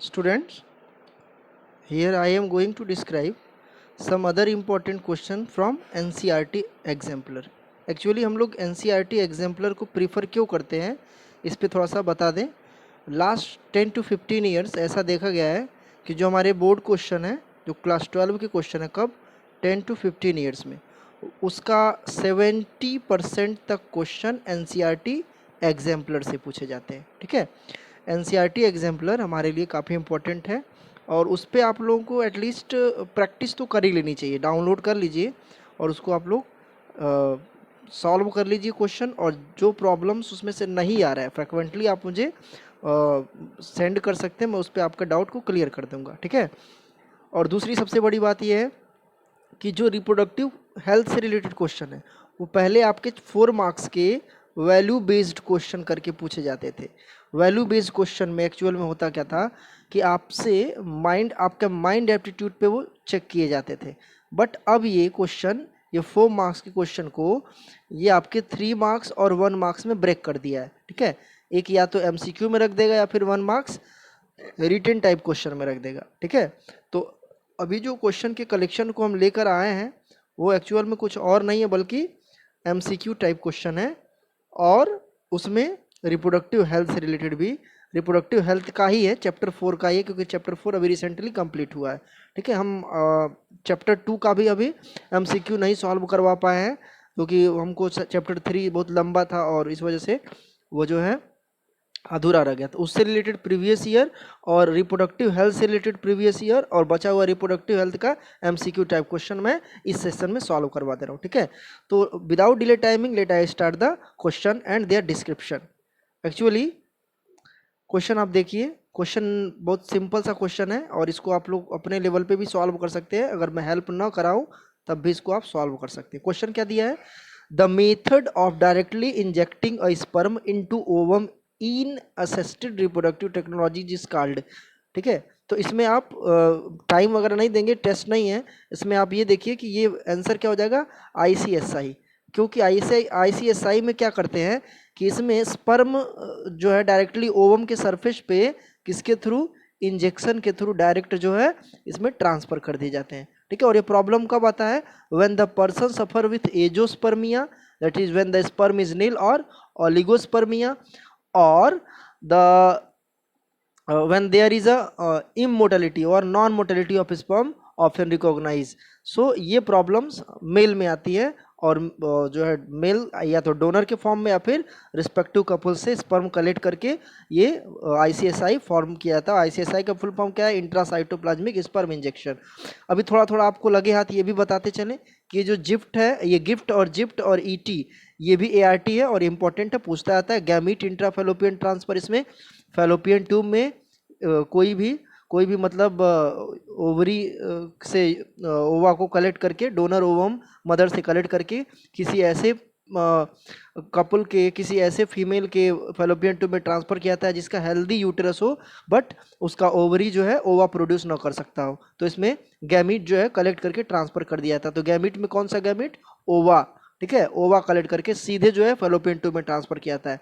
Students, here I am going to describe some other important question from NCERT exemplar. Actually हम लोग NCERT exemplar को prefer क्यों करते हैं, इस पे थोड़ा सा बता दें. लास्ट 10 to 15 ईयर्स ऐसा देखा गया है कि जो हमारे बोर्ड क्वेश्चन है, जो क्लास 12 के क्वेश्चन है, कब 10 to 15 ईयर्स में, उसका 70% तक क्वेश्चन NCERT एग्जाम्पलर से पूछे जाते हैं. ठीक है, NCERT एग्जाम्पलर हमारे लिए काफ़ी इंपॉर्टेंट है और उस पर आप लोगों को एटलीस्ट प्रैक्टिस तो कर ही लेनी चाहिए. डाउनलोड कर लीजिए और उसको आप लोग सॉल्व कर लीजिए क्वेश्चन, और जो प्रॉब्लम्स उसमें से नहीं आ रहा है फ्रिक्वेंटली आप मुझे सेंड कर सकते हैं, मैं उस पर आपका डाउट को क्लियर कर दूंगा. ठीक है, और दूसरी सबसे बड़ी बात यह है कि जो रिप्रोडक्टिव हेल्थ से रिलेटेड क्वेश्चन है वो पहले आपके 4 मार्क्स के वैल्यू बेस्ड क्वेश्चन करके पूछे जाते थे. वैल्यू बेस्ड क्वेश्चन में एक्चुअल में होता क्या था कि आपसे आपका माइंड एप्टीट्यूड पे वो चेक किए जाते थे. बट अब ये क्वेश्चन, ये 4 मार्क्स के क्वेश्चन को ये आपके 3 मार्क्स और 1 मार्क्स में ब्रेक कर दिया है. ठीक है, एक या तो MCQ में रख देगा या फिर 1 मार्क्स रिटन टाइप क्वेश्चन में रख देगा. ठीक है, तो अभी जो क्वेश्चन के कलेक्शन को हम लेकर आए हैं वो एक्चुअल में कुछ और नहीं है बल्कि MCQ टाइप क्वेश्चन है, और उसमें रिप्रोडक्टिव हेल्थ से रिलेटेड भी, रिप्रोडक्टिव हेल्थ का ही है, चैप्टर 4 का ही है, क्योंकि चैप्टर 4 अभी रिसेंटली कंप्लीट हुआ है. ठीक है, हम चैप्टर 2 का भी अभी MCQ नहीं सॉल्व करवा पाए हैं क्योंकि हमको चैप्टर 3 बहुत लंबा था और इस वजह से वो जो है अधूरा रह गया. तो उससे रिलेटेड प्रीवियस ईयर और रिप्रोडक्टिव हेल्थ से रिलेटेड प्रीवियस ईयर और बचा हुआ रिप्रोडक्टिव हेल्थ का MCQ टाइप क्वेश्चन मैं इस सेशन में सॉल्व करवा दे रहा हूँ. ठीक है, तो without delay timing let I start the question and their description. Actually question आप देखिए, क्वेश्चन बहुत सिंपल सा क्वेश्चन है और इसको आप लोग अपने लेवल पे भी सॉल्व कर सकते हैं. अगर मैं हेल्प ना कराऊँ तब भी इसको आप सॉल्व कर सकते हैं. क्वेश्चन क्या दिया है, the method of directly injecting a sperm into ovum in assisted reproductive technology जिस कॉल्ड. ठीक है, तो इसमें आप टाइम वगैरह नहीं देंगे, टेस्ट नहीं है. इसमें आप ये देखिए कि ये आंसर क्या हो जाएगा, ICSI. क्योंकि ICSI में क्या करते हैं कि इसमें स्पर्म जो है डायरेक्टली ओवम के सरफेस पे किसके थ्रू, इंजेक्शन के थ्रू डायरेक्ट जो है इसमें ट्रांसफर कर दिए जाते हैं. ठीक है, और ये प्रॉब्लम कब आता है, when the person suffer with azoospermia, that is when the sperm is nil, और ओलिगोस्पर्मिया, और the when there is a immortality or non mortality of sperm often recognized. So ये प्रॉब्लम्स मेल में आती है और जो है मेल या तो डोनर के फॉर्म में या फिर रिस्पेक्टिव कपल से स्पर्म कलेक्ट करके ये ICSI फॉर्म किया था. ICSI का फुल फॉर्म क्या है, इंट्रासाइटोप्लाज्मिक स्पर्म इंजेक्शन. अभी थोड़ा थोड़ा आपको लगे हाथ ये भी बताते चले कि ये जो जिफ्ट है, ये गिफ्ट और ET ये भी ART है और इम्पोर्टेंट है, पूछता आता है. गैमीट इंट्राफेलोपियन ट्रांसफर, इसमें फेलोपियन ट्यूब में कोई भी मतलब ओवरी से ओवा को कलेक्ट करके, डोनर ओवम मदर से कलेक्ट करके किसी ऐसे कपल के, किसी ऐसे फीमेल के फेलोपियन ट्यूब में ट्रांसफर किया था जिसका हेल्दी यूटेरस हो बट उसका ओवरी जो है ओवा प्रोड्यूस ना कर सकता हो. तो इसमें गैमीट जो है कलेक्ट करके ट्रांसफर कर दिया था. तो गैमीट में कौन सा गैमीट, ओवा. ठीक है, ओवा कलेक्ट करके सीधे जो है फेलोपियन ट्यूब में ट्रांसफर किया था.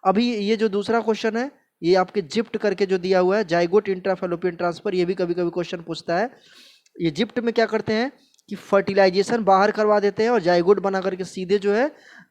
अभी ये जो दूसरा क्वेश्चन है ये आपके जिप्ट करके जो दिया हुआ है, जाइगोट इंट्राफेलोपियन ट्रांसफर, ये भी कभी कभी क्वेश्चन पूछता है. ये जिप्ट में क्या करते हैं कि फर्टिलाइजेशन बाहर करवा देते हैं और जाइगोट बना करके सीधे जो है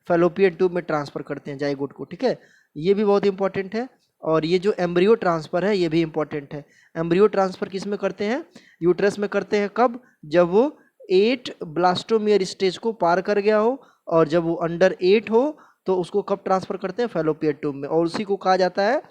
फेलोपियन ट्यूब में ट्रांसफर करते हैं जाइगोट को. ठीक है, ये भी बहुत इंपॉर्टेंट है. और ये जो एम्ब्रियो ट्रांसफर है ये भी इंपॉर्टेंट है. एम्ब्रियो ट्रांसफर किस में करते हैं, यूट्रस में करते हैं. कब, जब वो 8 ब्लास्टोमियर स्टेज को पार कर गया हो, और जब वो अंडर 8 हो तो उसको कब ट्रांसफर करते हैं, फेलोपियन ट्यूब में, और उसी को कहा जाता है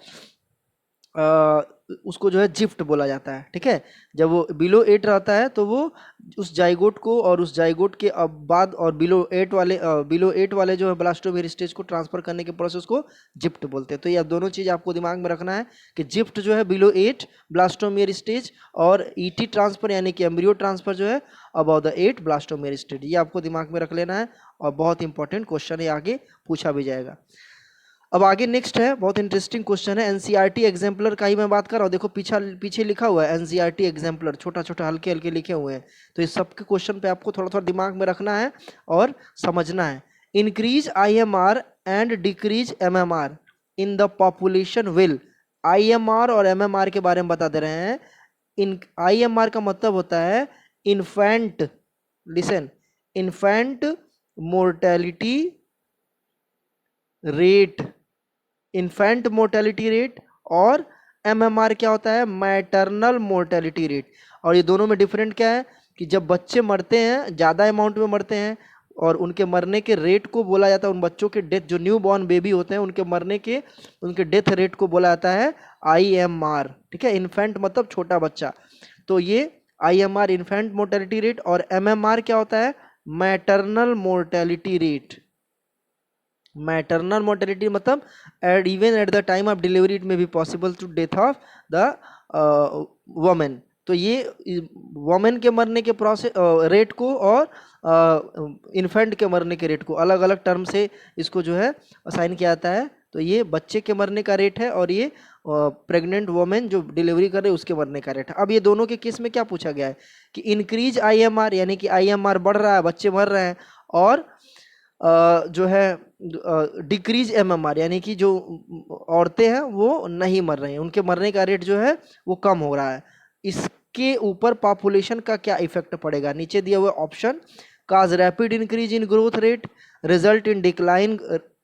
उसको जो है जिफ्ट बोला जाता है. ठीक है, जब वो बिलो 8 रहता है तो वो उस जाइगोट को और उस जाइगोट के अब बाद और बिलो 8 वाले जो है ब्लास्टोमेयर स्टेज को ट्रांसफर करने के प्रोसेस को जिफ्ट बोलते हैं. तो ये अब दोनों चीज़ आपको दिमाग में रखना है कि जिफ्ट जो है बिलो 8 ब्लास्टोमेयर स्टेज, और ET ट्रांसफर यानी कि एम्ब्रियो ट्रांसफर जो है अबाउट द 8 ब्लास्टोमेयर स्टेज. ये आपको दिमाग में रख लेना है और बहुत इंपॉर्टेंट क्वेश्चन है, आगे पूछा भी जाएगा. अब आगे नेक्स्ट है, बहुत इंटरेस्टिंग क्वेश्चन है. NCERT एग्जाम्पलर का ही मैं बात कर रहा हूँ. देखो पीछे लिखा हुआ है NCERT एग्जाम्पलर, छोटा छोटा हल्के हल्के लिखे हुए हैं. तो इस सब के क्वेश्चन पे आपको थोड़ा थोड़ा दिमाग में रखना है और समझना है. Increase IMR and decrease MMR in the population will IMR और MMR के बारे में बता दे रहे हैं। इन IMR का मतलब होता है infant, listen, infant mortality rate, infant mortality rate. और MMR क्या होता है, मैटरनल मोर्टेलिटी रेट। और ये दोनों में डिफरेंट क्या है कि जब बच्चे मरते हैं, ज़्यादा अमाउंट में मरते हैं, और उनके मरने के रेट को बोला जाता है, उन बच्चों के डेथ, जो न्यू बॉर्न बेबी होते हैं उनके मरने के, उनके डेथ रेट को बोला जाता है IMR। ठीक है, इन्फेंट मतलब छोटा बच्चा। तो ये IMR इन्फेंट मोर्टेलिटी रेट, और MMR क्या होता है, maternal mortality rate. Maternal mortality मतलब at even at the time of delivery it may be possible to death of the women. तो ये वुमेन के मरने के प्रोसेस रेट को और इन्फेंट के मरने के रेट को अलग अलग टर्म से इसको जो है असाइन किया जाता है। तो ये बच्चे के मरने का रेट है, और ये प्रेग्नेंट वुमेन जो डिलीवरी कर रहे हैं उसके मरने का रेट है। अब ये दोनों के केस में क्या पूछा गया है कि इंक्रीज IMR, यानी कि IMR बढ़ रहा है, बच्चे मर रहे हैं, और जो है डिक्रीज MMR, यानी कि जो औरतें हैं वो नहीं मर रही हैं, उनके मरने का रेट जो है वो कम हो रहा है। इसके ऊपर पॉपुलेशन का क्या इफेक्ट पड़ेगा, नीचे दिया हुआ option, cause rapid increase in growth rate, result in decline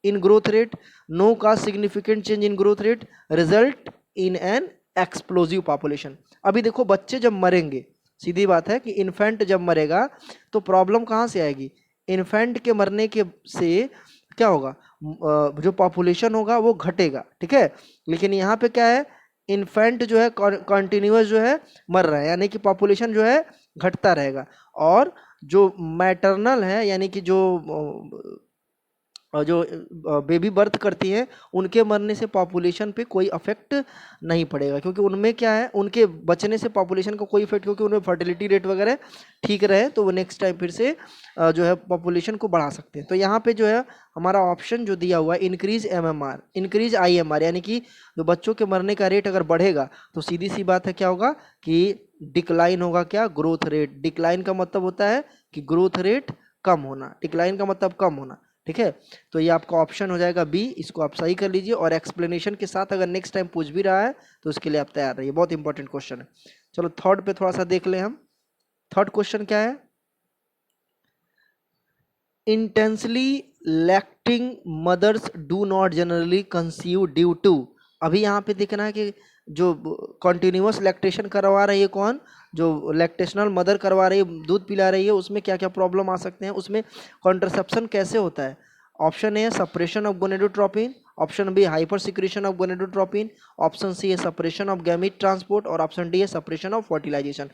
in growth rate, no cause significant change in growth rate, result in an explosive population. अभी देखो, बच्चे जब मरेंगे, सीधी बात है कि इन्फेंट जब मरेगा तो प्रॉब्लम कहाँ से आएगी, इन्फेंट के मरने के से क्या होगा, जो पॉपुलेशन होगा वो घटेगा। ठीक है, लेकिन यहाँ पे क्या है, इन्फेंट जो है कॉन्टिन्यूअस जो है मर रहा है, यानी कि पॉपुलेशन जो है घटता रहेगा। और जो मैटरनल है, यानी कि जो बेबी बर्थ करती हैं उनके मरने से पॉपुलेशन पे कोई अफेक्ट नहीं पड़ेगा, क्योंकि उनमें क्या है, उनके बचने से पॉपुलेशन को कोई इफेक्ट, क्योंकि उनमें फर्टिलिटी रेट वगैरह ठीक रहे तो वो नेक्स्ट टाइम फिर से जो है पॉपुलेशन को बढ़ा सकते हैं। तो यहाँ पे जो है हमारा ऑप्शन जो दिया हुआ है, इंक्रीज MMR इंक्रीज IMR, यानी कि जो बच्चों के मरने का रेट अगर बढ़ेगा तो सीधी सी बात है क्या होगा कि डिक्लाइन होगा, क्या, ग्रोथ रेट। डिक्लाइन का मतलब होता है कि ग्रोथ रेट कम होना, डिक्लाइन का मतलब कम होना। ठीक है, तो ये आपका ऑप्शन हो जाएगा B, इसको आप सही कर लीजिए, और एक्सप्लेनेशन के साथ अगर नेक्स्ट टाइम पूछ भी रहा है तो उसके लिए आप तैयार रहिए, बहुत इंपॉर्टेंट क्वेश्चन है। चलो थर्ड पे थोड़ा सा देख लें हम। थर्ड क्वेश्चन क्या है, intensely lactating mothers do not generally conceive due to. अभी यहाँ पे देखना है कि जो कॉन्टिन्यूअस लैक्टेशन करवा रही है कौन, जो लैक्टेशनल मदर करवा रही है, दूध पिला रही है, उसमें क्या क्या प्रॉब्लम आ सकते हैं, उसमें कॉन्ट्रासेप्शन कैसे होता है। ऑप्शन ए है suppression of gonadotropin, option B hyper secretion of gonadotropin, option C है सप्रेशन ऑफ गैमीट ट्रांसपोर्ट, और ऑप्शन डी है सप्रेशन ऑफ फर्टिलाइजेशन।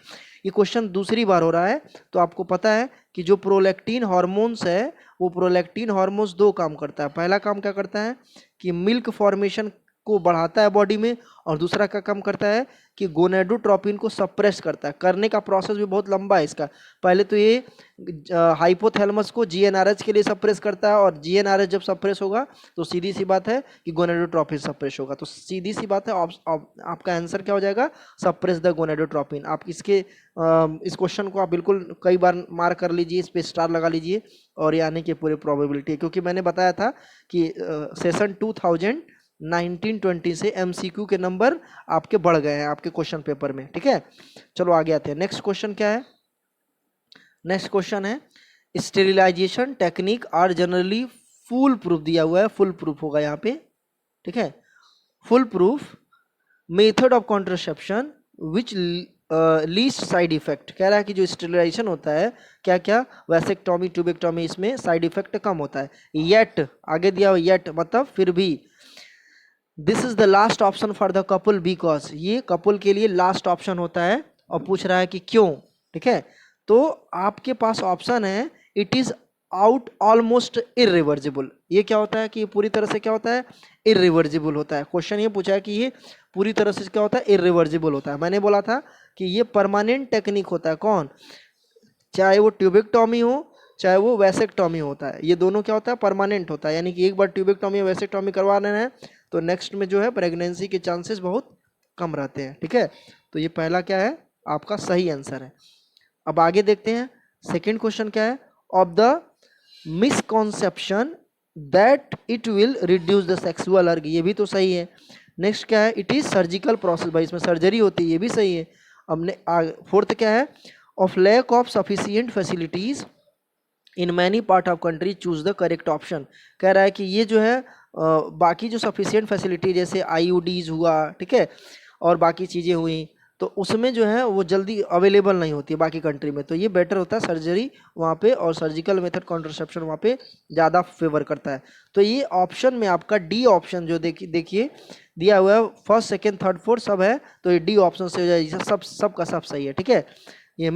ये क्वेश्चन दूसरी बार हो रहा है, तो आपको पता है कि जो प्रोलैक्टिन हार्मोन्स है, वो प्रोलैक्टिन हार्मोन्स दो काम करता है। पहला काम क्या करता है कि मिल्क फॉर्मेशन को बढ़ाता है बॉडी में, और दूसरा क्या काम करता है कि गोनेडोट्रोपिन को सप्रेस करता है। करने का प्रोसेस भी बहुत लंबा है इसका। पहले तो ये हाइपोथैलेमस को GnRH के लिए सप्रेस करता है, और GnRH जब सप्रेस होगा तो सीधी सी बात है कि गोनेडोट्रोपिन सप्रेस होगा। तो सीधी सी बात है, आपका आंसर क्या हो जाएगा, सप्रेस द गोनेडोट्रोपिन। आप इसके इस क्वेश्चन को आप बिल्कुल कई बार मार्क कर लीजिए, इस पे स्टार लगा लीजिए, और ये आने की पूरी प्रोबेबिलिटी है, क्योंकि मैंने बताया था कि सेशन 2019-20 से MCQ के नंबर आपके बढ़ गए हैं आपके क्वेश्चन पेपर में। ठीक है, चलो आगे आते हैं। नेक्स्ट क्वेश्चन क्या है, नेक्स्ट क्वेश्चन है sterilisation technique are generally foolproof, दिया हुआ है, फुल प्रूफ होगा यहाँ पे। ठीक है, full proof method of contraception which least side effect. कह रहा है कि जो स्टेरिलाइजेशन होता है, क्या क्या, वैसेक्टॉमी, ट्यूबेक्टॉमी, इसमें साइड इफेक्ट कम होता है। येट आगे दिया हुआ, येट मतलब फिर भी। This is the last option for the couple because, ये कपल के लिए लास्ट ऑप्शन होता है, और पूछ रहा है कि क्यों। ठीक है, तो आपके पास ऑप्शन है इट इज आउट ऑलमोस्ट इरिवर्जिबल। ये क्या होता है कि ये पूरी तरह से क्या होता है, इरिवर्जिबल होता है। क्वेश्चन ये पूछा है कि ये पूरी तरह से क्या होता है, इरिवर्जिबल होता है। मैंने बोला था कि ये परमानेंट टेक्निक होता है। कौन, चाहे वो ट्यूबेक्टॉमी हो चाहे वो वैसेक्टॉमी होता है, ये दोनों क्या होता है, परमानेंट होता है। यानी कि एक बार ट्यूबेक्टॉमी या वैसेक्टॉमी करवा रहे हैं तो नेक्स्ट में जो है प्रेगनेंसी के चांसेस बहुत कम रहते हैं। ठीक है, तो ये पहला क्या है, आपका सही आंसर है। अब आगे देखते हैं सेकंड क्वेश्चन क्या है, of the misconception that it will reduce the sexual अर्ग। ये भी तो सही है। नेक्स्ट क्या है, इट इज़ सर्जिकल प्रोसेस, भाई इसमें सर्जरी होती है, ये भी सही है। हमने फोर्थ क्या है, of lack of sufficient facilities in many part of country choose the correct option. कह रहा है कि ये जो है बाकी जो सफिशियंट फैसिलिटी जैसे आईयूडीज हुआ, ठीक है, और बाकी चीज़ें हुई, तो उसमें जो है वो जल्दी अवेलेबल नहीं होती है बाकी कंट्री में, तो ये बेटर होता है सर्जरी वहाँ पे, और सर्जिकल मेथड कॉन्ट्रासेप्शन वहाँ पे ज़्यादा फेवर करता है। तो ये ऑप्शन में आपका डी ऑप्शन जो देखिए दिया हुआ है, फर्स्ट सेकेंड थर्ड फोर्थ सब है, तो ये डी ऑप्शन से हो जाएगा, सब का सब सही है, ठीक है। ये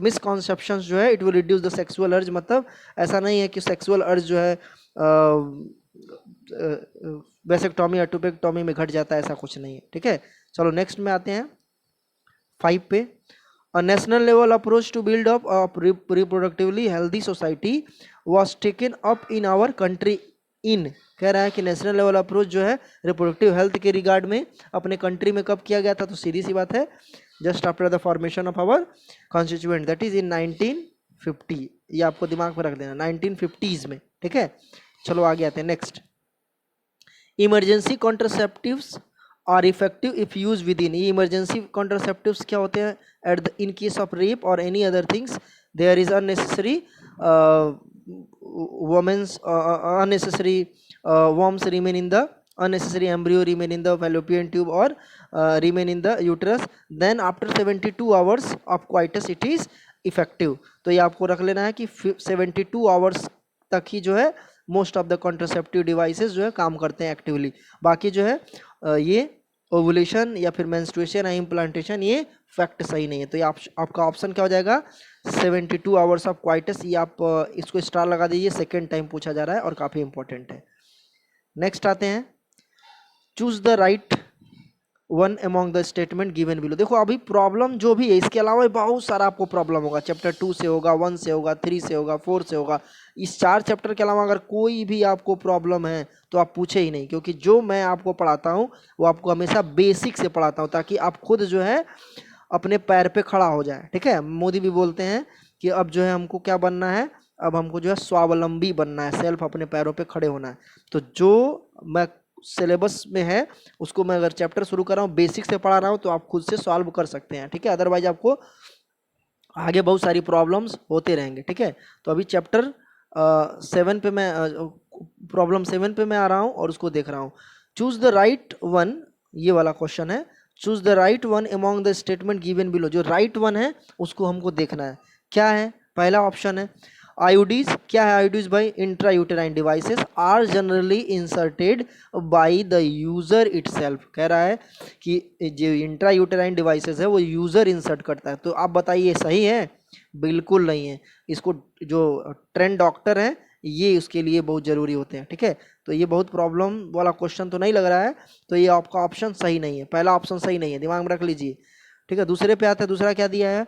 मिसकॉन्सेप्शन जो है, it will reduce the sexual अर्ज, मतलब ऐसा नहीं है कि सेक्सुअल अर्ज जो है वेसेक्टॉमी एटोपेक्टॉमी में घट जाता है, ऐसा कुछ नहीं है, ठीक है। चलो नेक्स्ट में आते हैं 5 पे। A national level approach to build up reproductively healthy society was taken up in our country in. कह रहा है कि नेशनल लेवल अप्रोच जो है रिप्रोडक्टिव हेल्थ के रिगार्ड में अपने कंट्री में कब किया गया था, तो सीधी सी बात है, just after the formation of our constituent, that is in 1950। ये आपको दिमाग में रख देना, 1950s में, ठीक है। चलो आगे आते हैं next. Emergency contraceptives are effective if use within. ये इमरजेंसी कॉन्ट्रासेप्टिव्स क्या होते हैं, at the in case of rape और any other things there is unnecessary womens unnecessary worms remain in the unnecessary embryo remain in the fallopian tube or remain in the uterus, then after 72 hours of coitus it is effective। तो ये आपको रख लेना है कि 72 hours तक ही जो है most of the contraceptive devices जो है काम करते हैं एक्टिवली। बाकी जो है ये ओवुलेशन या फिर मेंस्ट्रुएशन या इम्प्लांटेशन ये फैक्ट सही नहीं है। तो ये आपका ऑप्शन क्या हो जाएगा, 72 आवर्स ऑफ क्वाइटस। ये आप इसको स्टार लगा दीजिए, सेकेंड टाइम पूछा जा रहा है और काफ़ी इंपॉर्टेंट है। नेक्स्ट आते हैं, choose the right one among the statement given below. देखो अभी प्रॉब्लम जो भी है, इसके अलावा बहुत सारा आपको प्रॉब्लम होगा, चैप्टर 2 से होगा, 1 से होगा, 3 से होगा, 4 से होगा। इस 4 चैप्टर के अलावा अगर कोई भी आपको प्रॉब्लम है तो आप पूछे ही नहीं, क्योंकि जो मैं आपको पढ़ाता हूँ वो आपको हमेशा बेसिक से पढ़ाता हूँ, ताकि आप खुद जो है अपने पैर पे खड़ा हो जाए, ठीक है। मोदी भी बोलते हैं कि अब जो है हमको क्या बनना है, अब हमको जो है स्वावलंबी बनना है, सेल्फ अपने पैरों पे खड़े होना है। तो जो मैं सिलेबस में है उसको मैं अगर चैप्टर शुरू कर रहा हूँ, बेसिक से पढ़ा रहा हूँ, तो आप खुद से सॉल्व कर सकते हैं, ठीक है। अदरवाइज आपको आगे बहुत सारी प्रॉब्लम्स होते रहेंगे, ठीक है। तो अभी चैप्टर 7 पे मैं प्रॉब्लम 7 पे मैं आ रहा हूँ और उसको देख रहा हूँ। चूज द राइट वन, ये वाला क्वेश्चन है, choose the right one among the statement given below. जो राइट वन है उसको हमको देखना है। क्या है, पहला ऑप्शन है आईयूडीज। क्या है आईयूडीज भाई, intrauterine devices are generally inserted by the user itself. कह रहा है कि जो इंट्रा यूटेराइन डिवाइसेस है वो यूजर इंसर्ट करता है। तो आप बताइए सही है, बिल्कुल नहीं है। इसको जो ट्रेंड डॉक्टर है ये उसके लिए बहुत ज़रूरी होते हैं, ठीक है। तो ये बहुत प्रॉब्लम वाला क्वेश्चन तो नहीं लग रहा है, तो ये आपका ऑप्शन सही नहीं है, पहला ऑप्शन सही नहीं है, दिमाग में रख लीजिए, ठीक है। दूसरे पे आता है, दूसरा क्या दिया है,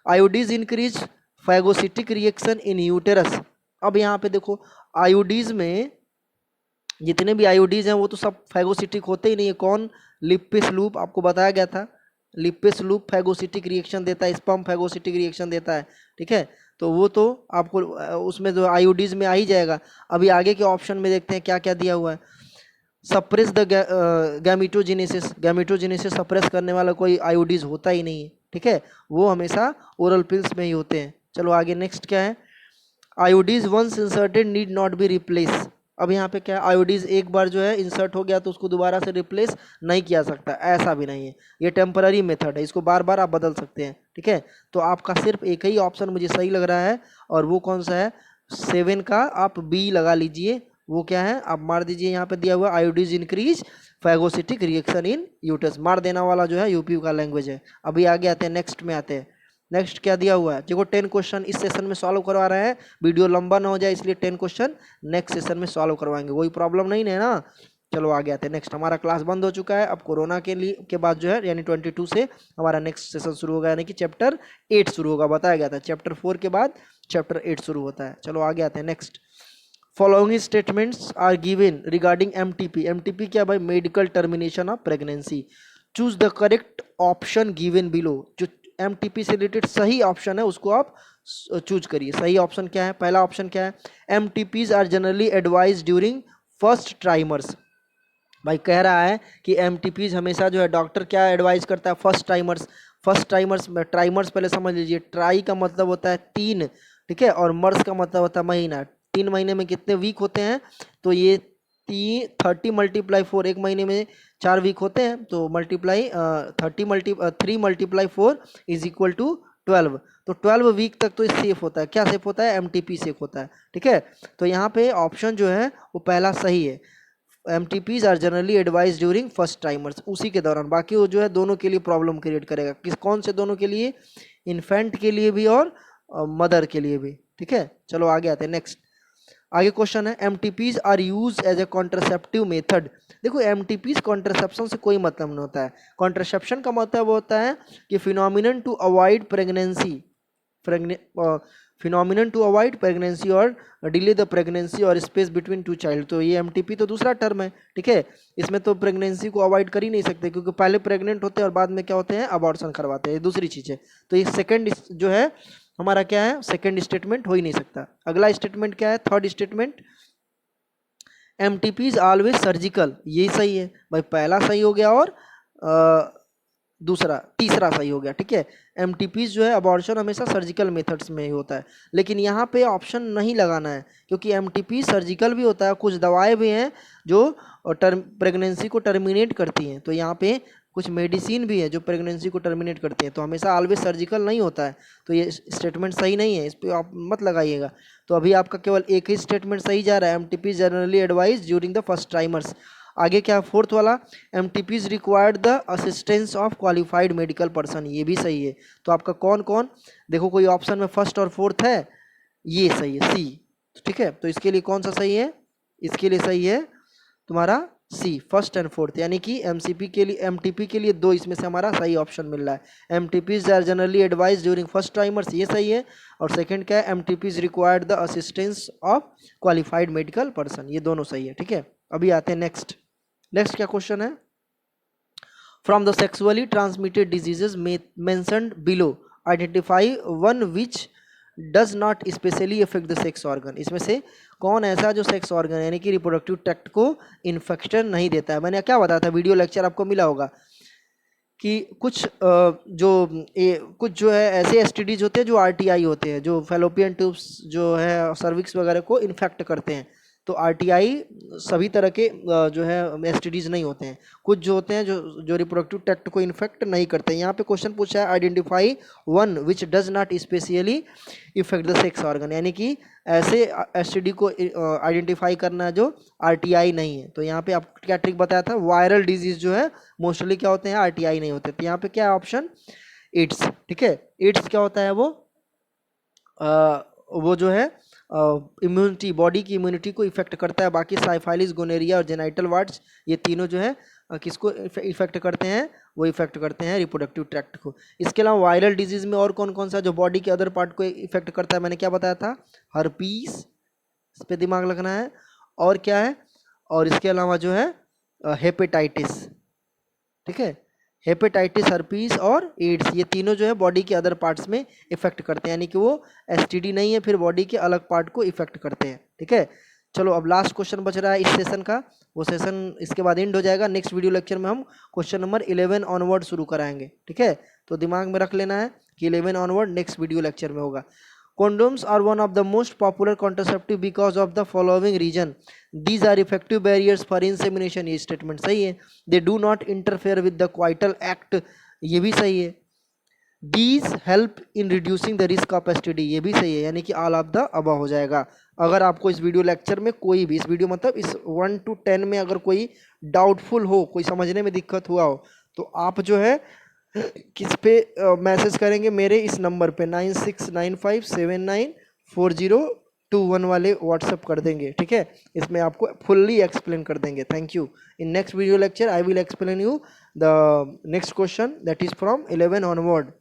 IUDs increase phagocytic reaction in uterus. अब यहाँ पे देखो आयोडीज में जितने भी आयोडीज हैं वो तो सब फैगोसिटिक होते ही नहीं है। कौन, लिपिस लूप, आपको बताया गया था, लिपिस लूप फैगोसिटिक रिएक्शन देता है, स्पर्म फैगोसिटिक रिएक्शन देता है, ठीक है। तो वो तो आपको उसमें जो आयोडीज में आ ही जाएगा। अभी आगे के ऑप्शन में देखते हैं क्या क्या दिया हुआ है। Suppress the gametogenesis, gametogenesis suppress करने वाला कोई आयोडीज होता ही नहीं है, ठीक है। वो हमेशा ओरल पिल्स में ही होते हैं। चलो आगे नेक्स्ट क्या है, IUDs once inserted need not be replace. अब यहाँ पे क्या है, आयोडीज एक बार जो है इंसर्ट हो गया तो उसको दोबारा से रिप्लेस नहीं किया सकता, ऐसा भी नहीं है, ये टेम्पररी मेथड है, इसको बार बार आप बदल सकते हैं, ठीक है। तो आपका सिर्फ एक ही ऑप्शन मुझे सही लग रहा है, और वो कौन सा है, 7 का आप बी लगा लीजिए। वो क्या है, आप मार दीजिए, यहाँ पे दिया हुआ IUDs increase phagocytic reaction in uterus, मार देना वाला जो है यूपी का लैंग्वेज है। अभी आगे आते हैं, नेक्स्ट में आते हैं। नेक्स्ट क्या दिया हुआ है, देखो 10 क्वेश्चन इस सेशन में सॉल्व करवा रहे हैं, वीडियो लंबा ना हो जाए इसलिए 10 क्वेश्चन नेक्स्ट सेशन में सॉल्व करवाएंगे, कोई प्रॉब्लम नहीं है ना। चलो आगे आते हैं नेक्स्ट। हमारा क्लास बंद हो चुका है अब कोरोना के बाद जो है, यानी 22 से हमारा नेक्स्ट सेशन शुरू होगा, यानी कि चैप्टर 8 शुरू होगा। बताया गया था चैप्टर 4 के बाद चैप्टर 8 शुरू होता है। चलो आगे आते हैं next. Following statements are given regarding MTP. MTP क्या भाई, medical termination of pregnancy. Choose the correct option given below. जो एमटीपी से रिलेटेड सही ऑप्शन है उसको आप चूज करिए। सही ऑप्शन क्या है, पहला ऑप्शन क्या है, MTPs are generally advise during first trimesters. भाई कह रहा है कि एमटीपीज हमेशा जो है डॉक्टर क्या एडवाइस करता है, फर्स्ट टाइमर्स में, ट्राइमर्स पहले समझ लीजिए, ट्राई का मतलब होता है 3, ठीक है, और मर्स का मतलब होता है महीना। 3 महीने में कितने वीक होते हैं, तो ये 30 × 4, एक महीने में 4 वीक होते हैं, तो मल्टीप्लाई 3 × 4 इज इक्वल टू 12। तो 12 वीक तक तो ये सेफ होता है। क्या सेफ होता है, एमटीपी सेफ होता है, ठीक है। तो यहाँ पे ऑप्शन जो है वो पहला सही है, MTPs are generally advise during first trimesters, उसी के दौरान। बाकी वो जो है दोनों के लिए प्रॉब्लम क्रिएट करेगा। कौन से दोनों के लिए, इन्फेंट के लिए भी और मदर के लिए भी, ठीक है। चलो आगे आते हैं, नेक्स्ट आगे क्वेश्चन है, MTPs are use as a contraceptive method. देखो एमटीपीज कॉन्ट्रासेप्शन से कोई मतलब नहीं होता है। कॉन्ट्रासेप्शन का मतलब होता है कि phenomenon to avoid pregnancy, phenomenon to avoid pregnancy और डिले द प्रेगनेंसी और स्पेस बिटवीन टू चाइल्ड। तो ये एमटीपी तो दूसरा टर्म है, ठीक है। इसमें तो प्रेगनेंसी को अवॉइड कर ही नहीं सकते, क्योंकि पहले प्रेग्नेंट होते हैं और बाद में क्या होते हैं, अबॉर्शन करवाते हैं, दूसरी चीज़ है। तो ये सेकंड जो है हमारा क्या है, सेकंड स्टेटमेंट हो ही नहीं सकता। अगला स्टेटमेंट क्या है, third statement, MTP is always surgical, ये सही है भाई, पहला सही हो गया और तीसरा सही हो गया, ठीक है। एमटीपीज जो है अबॉर्शन हमेशा सर्जिकल मेथड्स में ही होता है, लेकिन यहाँ पे ऑप्शन नहीं लगाना है, क्योंकि एमटीपी सर्जिकल भी होता है, कुछ दवाएं भी हैं जो प्रेगनेंसी को टर्मिनेट करती हैं। तो यहाँ पे कुछ मेडिसिन भी है जो प्रेगनेंसी को टर्मिनेट करती है, तो हमेशा ऑलवेज सर्जिकल नहीं होता है। तो ये स्टेटमेंट सही नहीं है, इस पर आप मत लगाइएगा। तो अभी आपका केवल एक ही स्टेटमेंट सही जा रहा है, MTP generally advise during the first trimesters. आगे क्या, फोर्थ वाला, MTPs required the assistance of qualified medical person, ये भी सही है। तो आपका कौन कौन, देखो कोई ऑप्शन में फर्स्ट और फोर्थ है, ये सही है, सी, ठीक है। तो इसके लिए कौन सा सही है, इसके लिए सही है तुम्हारा सी, फर्स्ट एंड फोर्थ, यानी कि एमसीपी के लिए, एमटीपी के लिए 2 इसमें से हमारा सही ऑप्शन मिल रहा है। MTPs are generally advise during first trimesters, ये सही है। और सेकंड क्या है, MTPs required the assistance of qualified medical person, ये दोनों सही है, ठीक है। अभी आते हैं नेक्स्ट क्या क्वेश्चन है, from the sexually transmitted diseases mentioned below identify one which does not specially effect the sex organ. इसमें से कौन ऐसा जो सेक्स ऑर्गन यानी कि रिप्रोडक्टिव ट्रैक्ट को इन्फेक्शन नहीं देता है। मैंने क्या बताया था, वीडियो लेक्चर आपको मिला होगा कि कुछ जो है ऐसे एसटीडीज होते हैं जो आरटीआई होते हैं, जो फैलोपियन ट्यूब्स जो है सर्विक्स वगैरह को इन्फेक्ट करते हैं। तो आरटीआई सभी तरह के जो है एसटीडीज नहीं होते हैं, कुछ जो होते हैं जो रिप्रोडक्टिव ट्रैक्ट को इन्फेक्ट नहीं करते हैं। यहाँ पे क्वेश्चन पूछा है, identify one which does not specially effect the sex organ, यानी कि ऐसे एसटीडी को आइडेंटिफाई करना जो आरटीआई नहीं है। तो यहाँ पे आप क्या ट्रिक बताया था, वायरल डिजीज जो है मोस्टली क्या होते हैं, आरटीआई नहीं होते। तो यहाँ पे क्या ऑप्शन, एड्स, ठीक है। एड्स क्या होता है, वो जो है इम्यूनिटी, बॉडी की इम्यूनिटी को इफेक्ट करता है। बाकी साइफाइलिस, गोनेरिया और जेनाइटल वार्ड्स, ये तीनों जो है किसको इफेक्ट करते हैं, वो इफेक्ट करते हैं रिप्रोडक्टिव ट्रैक्ट को। इसके अलावा वायरल डिजीज में और कौन कौन सा जो बॉडी के अदर पार्ट को इफेक्ट करता है, मैंने क्या बताया था, हर्पीस, इस पर दिमाग लगना है, और क्या है, और इसके अलावा जो है हेपेटाइटिस, ठीक है। हेपेटाइटिस, हर्पीस और एड्स, ये तीनों जो है बॉडी के अदर पार्ट्स में इफेक्ट करते हैं, यानी कि वो एसटीडी नहीं है, फिर बॉडी के अलग पार्ट को इफेक्ट करते हैं, ठीक है। चलो अब लास्ट क्वेश्चन बच रहा है इस सेशन का, वो सेशन इसके बाद एंड हो जाएगा। नेक्स्ट वीडियो लेक्चर में हम क्वेश्चन नंबर 11 ऑनवर्ड शुरू कराएंगे, ठीक है। तो दिमाग में रख लेना है कि 11 ऑनवर्ड नेक्स्ट वीडियो लेक्चर में होगा। Condoms are one of the most popular contraceptive because of the following reason. These are effective barriers for insemination, ये स्टेटमेंट सही है। They do not interfere with the coital act, ये भी सही है। These help in reducing the risk of STD, ये भी सही है, यानी कि all of the above हो जाएगा। अगर आपको इस वीडियो लेक्चर में कोई भी, इस वीडियो मतलब इस 1 to 10 में अगर कोई डाउटफुल हो, कोई समझने में दिक्कत हुआ हो, तो आप जो है किस पे मैसेज करेंगे, मेरे इस नंबर पे 9695794021 वाले व्हाट्सअप कर देंगे, ठीक है। इसमें आपको फुल्ली एक्सप्लेन कर देंगे। Thank you. In next video lecture I will explain you the next question that is from 11 onward.